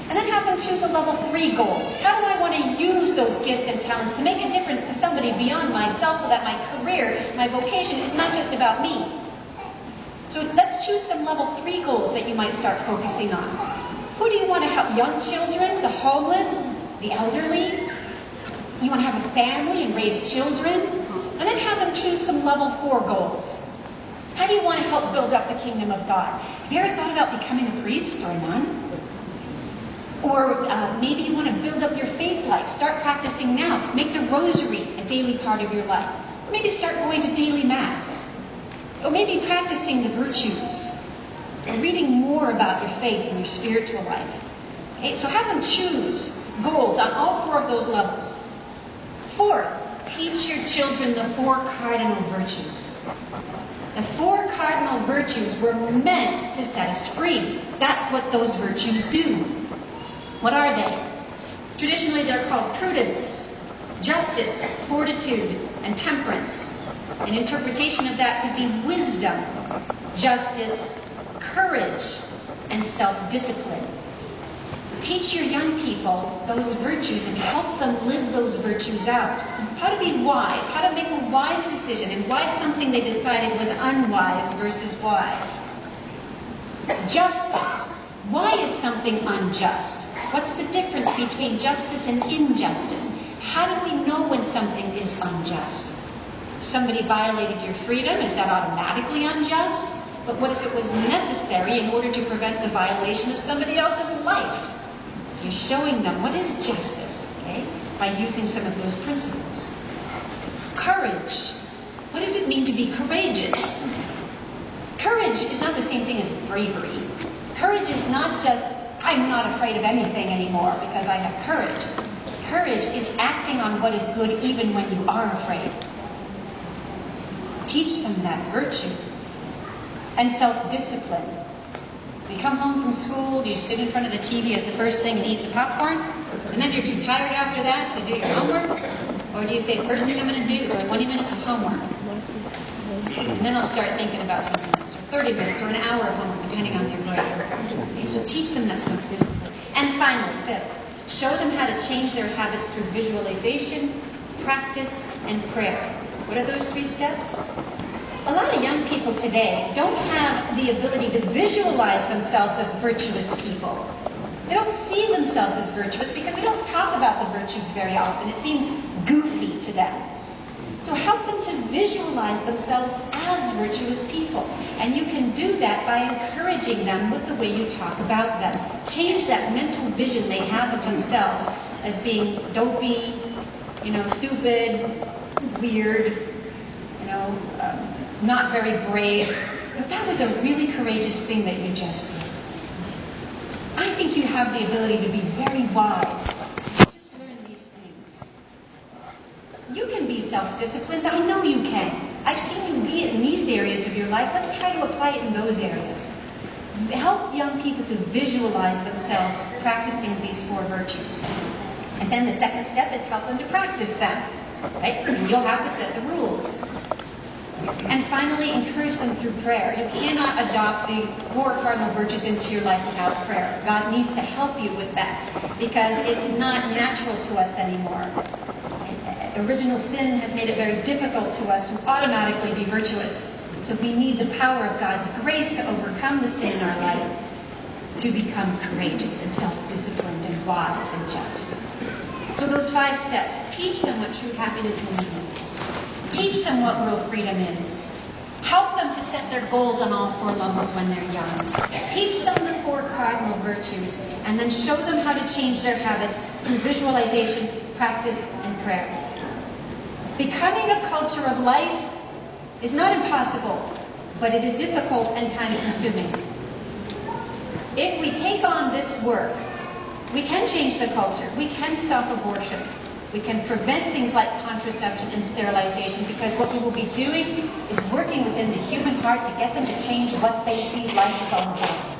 And then have them choose a level 3 goal. How do I want to use those gifts and talents to make a difference to somebody beyond myself so that my career, my vocation is not just about me? So let's choose some level 3 goals that you might start focusing on. Who do you want to help? Young children, the homeless, the elderly? You want to have a family and raise children? And then have them choose some level 4 goals. How do you want to help build up the kingdom of God? Have you ever thought about becoming a priest or a nun? Or maybe you want to build up your faith life. Start practicing now. Make the rosary a daily part of your life. Or maybe start going to daily mass. Or maybe practicing the virtues. Or reading more about your faith and your spiritual life. Okay, so have them choose goals on all 4 of those levels. 4th, teach your children the 4 cardinal virtues. The 4 cardinal virtues were meant to set us free. That's what those virtues do. What are they? Traditionally, they're called prudence, justice, fortitude, and temperance. An interpretation of that could be wisdom, justice, courage, and self-discipline. Teach your young people those virtues and help them live those virtues out. How to be wise, how to make a wise decision, and why something they decided was unwise versus wise. Justice. Why is something unjust? What's the difference between justice and injustice? How do we know when something is unjust? If somebody violated your freedom, is that automatically unjust? But what if it was necessary in order to prevent the violation of somebody else's life? So you're showing them what is justice, okay, by using some of those principles. Courage. What does it mean to be courageous? Courage is not the same thing as bravery. Courage is not just, I'm not afraid of anything anymore because I have courage. Courage is acting on what is good even when you are afraid. Teach them that virtue. And self-discipline. You come home from school, do you sit in front of the TV as the first thing and eat some popcorn? And then you're too tired after that to do your homework? Or do you say, first thing I'm going to do is 20 minutes of homework? And then I'll start thinking about something else. Or 30 minutes or an hour of homework, depending on their grade. Okay, so teach them that self-discipline. And finally, 5th, show them how to change their habits through visualization, practice, and prayer. What are those 3 steps? A lot of young people today don't have the ability to visualize themselves as virtuous people. They don't see themselves as virtuous because we don't talk about the virtues very often. It seems goofy to them. So help them to visualize themselves as virtuous people. And you can do that by encouraging them with the way you talk about them. Change that mental vision they have of themselves as being dopey, stupid, weird, not very brave. But that was a really courageous thing that you just did. I think you have the ability to be very wise. Just learn these things. You can be self-disciplined. I know you can. I've seen you be it in these areas of your life. Let's try to apply it in those areas. Help young people to visualize themselves practicing these 4 virtues. And then the second step is help them to practice them. Right? And you'll have to set the rules. And finally, encourage them through prayer. You cannot adopt the 4 cardinal virtues into your life without prayer. God needs to help you with that because it's not natural to us anymore. Original sin has made it very difficult to us to automatically be virtuous. So we need the power of God's grace to overcome the sin in our life, to become courageous and self-disciplined and wise and just. So those 5 steps, teach them what true happiness and meaning is. Teach them what real freedom is. Help them to set their goals on all 4 levels when they're young. Teach them the 4 cardinal virtues, and then show them how to change their habits through visualization, practice, and prayer. Becoming a culture of life is not impossible, but it is difficult and time-consuming. If we take on this work, we can change the culture. We can stop abortion. We can prevent things like contraception and sterilization, because what we will be doing is working within the human heart to get them to change what they see life is all about.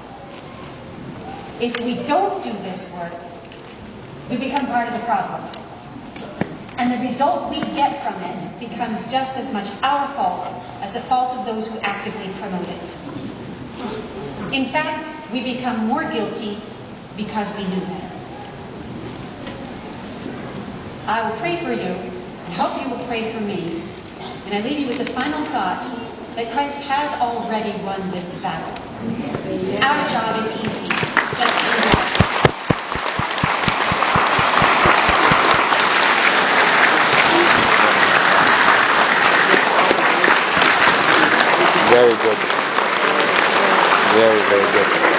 If we don't do this work, we become part of the problem. And the result we get from it becomes just as much our fault as the fault of those who actively promote it. In fact, we become more guilty because we knew better. I will pray for you, and hope you will pray for me. And I leave you with the final thought that Christ has already won this battle. Our job is easy. Just do it. Very good. Very, very good.